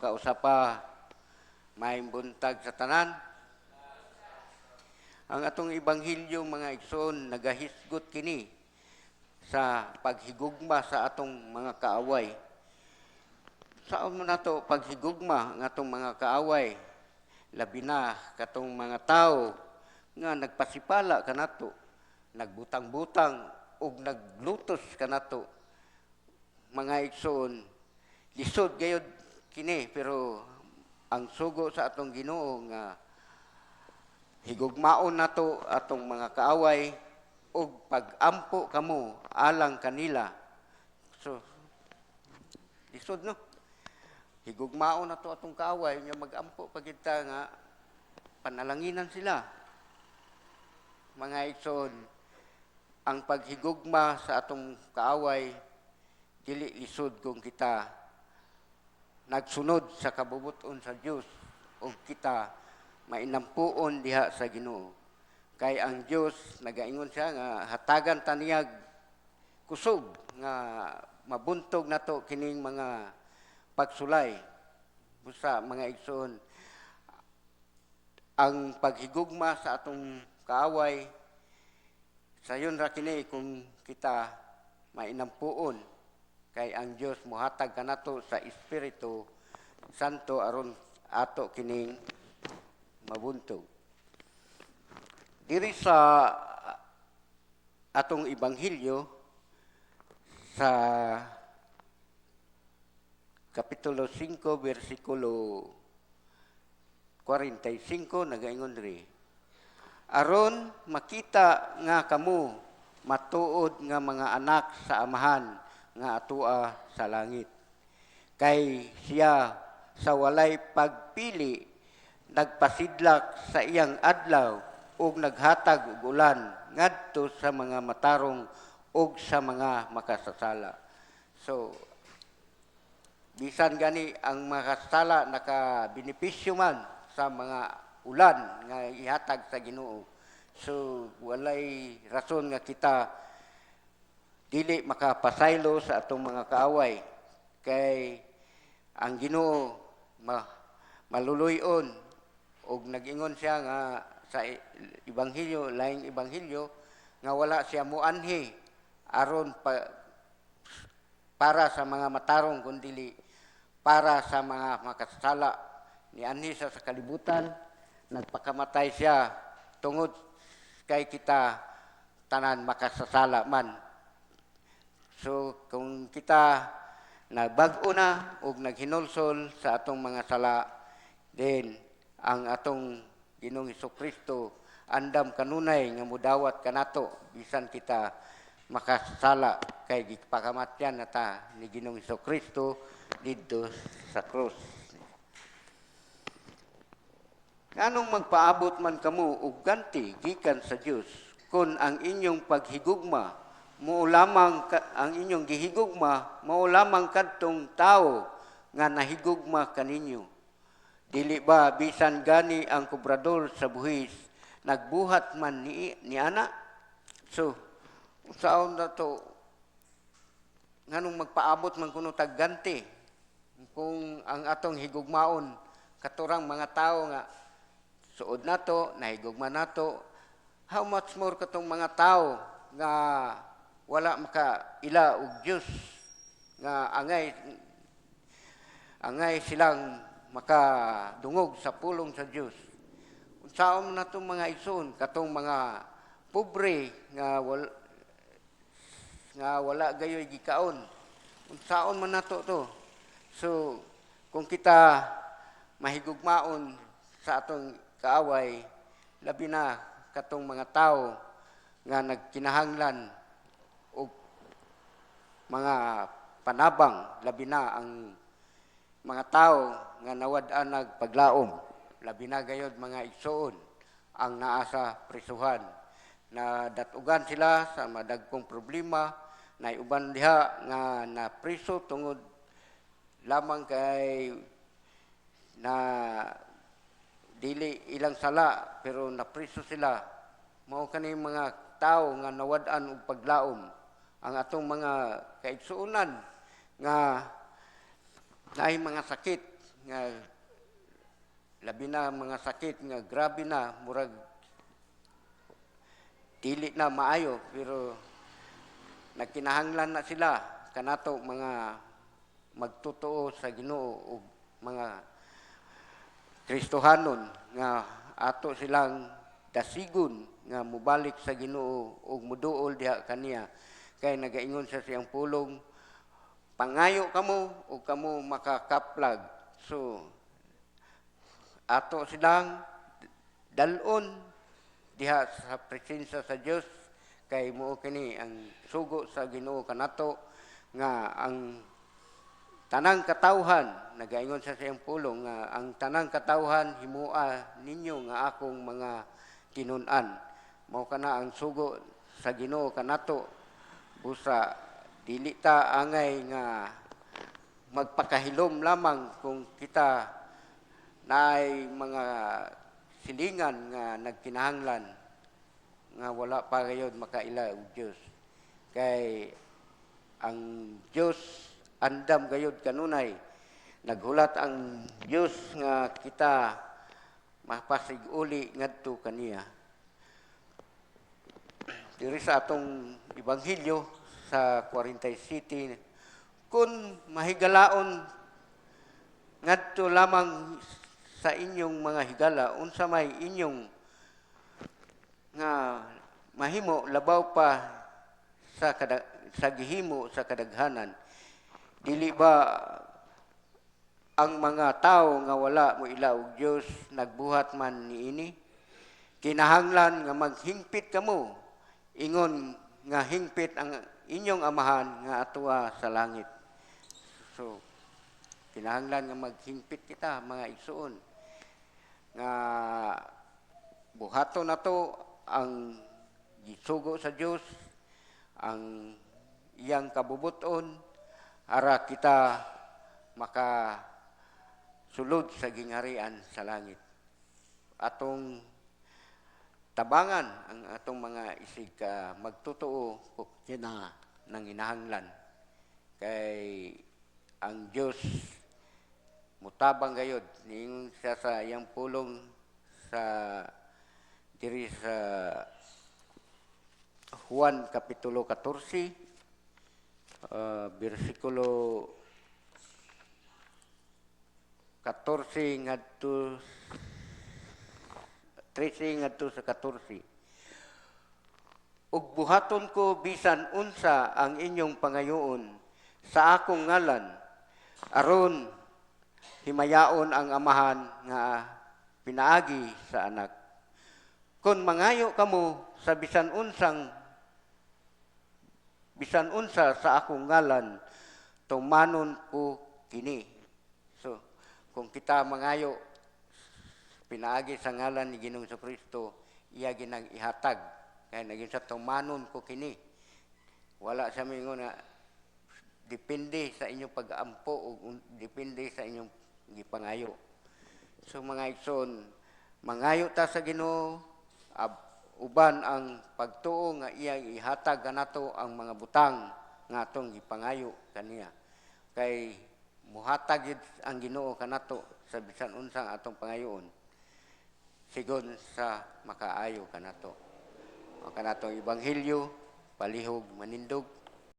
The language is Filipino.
makausapa may buntag sa tanan. Ang atong ibanghilyo mga igsoon nagahisgot kini sa paghigugma sa atong mga kaaway. Saan mo nato paghigugma ng atong mga kaaway? Labi na katong mga tao nga nagpasipala kanato, nagbutang-butang ug naglutos kanato. Mga igsoon, lisod gayud kini pero ang sugo sa atong Ginoo nga higugmaon nato atong mga kaaway ug pag-ampo kamo alang kanila. So, lisod no? Higugmaon nato atong kaaway nga mag-ampo pagita nga panalanginan sila. Mga igsoon, ang paghigugma sa atong kaaway dili lisod kung kita nagsunod sa kabubuton sa Dios o kita mainampuon diha sa Ginoo. Kay ang Dios nagaingon siya nga hatagan taniyag kusog nga mabuntog nato kining mga pagsulay. Busa mga igsoon, ang paghigugma sa atong kaaway sayon ra kini kung kita mainampuon kay ang Dios mohatag kanato sa Espiritu Santo aron ato kining mabuntog. Diri sa atong ibanghilyo sa Kapitulo 5, versikulo 45, nagaingon diri. Aron makita nga kamo matuod nga mga anak sa amahan nga atua sa langit. Kay siya sa walay pagpili nagpasidlak sa iyang adlaw ug naghatag og ulan ngadto sa mga matarong ug sa mga makasasala. So, bisan gani ang makasasala nakabenepisyo man sa mga ulan nga ihatag sa Ginoo. So, walay rason nga kita dili makapasaylo sa atong mga kaaway kay ang Ginoo maluluyon og nag-ingon siya nga sa ebanghelyo, laing ebanghelyo nga wala siya moanhi aron para sa mga matarong kundi para sa mga makasala. Nianhi siya sa kalibutan, nagpakamatay siya tungod kay kita tanan makasasala man. So, kung kita nagbag-o na o naghinulsol sa atong mga sala, then ang atong Ginoong Hesukristo andam kanunay nga mudawat kanato bisan kita makasala kay gipakamatyan nata ni Ginoong Hesukristo didto sa krus. Nganong magpaabot man kamo og ganti gikan sa Dios kun ang inyong paghigugma mao lamang ang inyong gihigugma mao lamang kadtong tao nga nahigugma kaninyo. Dili ba bisan gani ang kobrador sa buhis nagbuhat man ni ana? So, usaon na to nganong magpaabot man kuno tag ganti kung ang atong higugmaon katurang mga tao nga suod nato, nahigugma nato, how much more katong mga tao nga wala makaila og Dios nga angay silang makadungog sa pulong sa Dios. Unsaon na itong mga igsoon katong mga pobre nga wala gayoy gikaon. Unsaon man nato to. So kung kita mahigugmaon sa atong kaaway, labi na katong mga tao nga nagkinahanglan o mga panabang, labi na ang mga tao nga nawad-an nagpaglaom, labi na gayod mga igsoon ang naa sa prisuhan na datugan sila sa madagkong problema na uban diha nga na priso tungod lamang kay na dili ilang sala pero napriso sila. Mao kani mga tao nga nawad-an og paglaom. Ang atong mga kaigsuonan nga naay mga sakit, nga labi na mga sakit nga grabe na murag dili na maayo pero nagkinahanglan na sila kanato mga magtotoo sa Ginoo ug mga Kristohanon nga ato silang dasigon nga mubalik sa Ginoo ug muduol diha kaniya kay nagaingon sa siyang pulong pangayo kamo ug kamo makakaplag. So ato silang dalon diha sa presensya sa Dios kay mao kini ang sugo sa Ginoo kanato nga ang tanang katawhan nagaingon sa siyang pulong nga ang tanang katawhan himua ninyo nga akong mga tinun-an. Mao kana ang sugo sa Ginoo kanato busa dili ta angay nga magpakahilom lamang kung kita naay mga silingan nga nagkinahanglan nga wala pa gayud makaila og Dios kay ang Dios andam gayud kanunay naghulat ang Dios nga kita mapasiguli ngadto kaniya. Diri sa atong ebanghelyo sa 47 kun mahigalaon ngadto lamang sa inyong mga higala unsa may inyong nga mahimo labaw pa sa gihimo sa kadaghanan dili ba ang mga tao nga wala mo ila og Dios nagbuhat man niini kinahanglan nga maghingpit kamo ingon nga hingpit ang inyong amahan nga atoa sa langit. So kinahanglan nga maghingpit kita mga igsoon nga buhaton nato ang gisugo sa Dios ang iyang kabubuton ara kita maka sulod sa gingharian sa langit. Atong tabangan ang atong mga isig ka magtotoo kung kina nanginahanglan kay ang Dios mutabang gayud niingon siya sa iyang pulong sa diri sa Juan kapitulo 14 bersikulo 14 ngadto 13 ngadto sa 14. Ug buhaton ko bisan unsa ang inyong pangayoon sa akong ngalan aron himayaon ang amahan nga pinaagi sa anak. Kung mangayo kamo sa bisan unsa sa akong ngalan tumanon ko kini. So kung kita mangayo pinaagi sa ngalan ni Ginoong Kristo iya ginang ihatag kay naging sa tumanon ko kini. Wala siya mingon na depende sa inyong pag-ampo o depende sa inyong gipangayo. So mga igsoon, mangayo ta sa Ginoo uban ang pagtuo nga iyang ihatag kanato ang mga butang nga atong gipangayo kaniya. Kay muhatag gid ang Ginoo kanato sa bisan unsang atong pangayoon. Sigon sa makaayo kanato. Ang kanatong ebanghelyo palihog manindog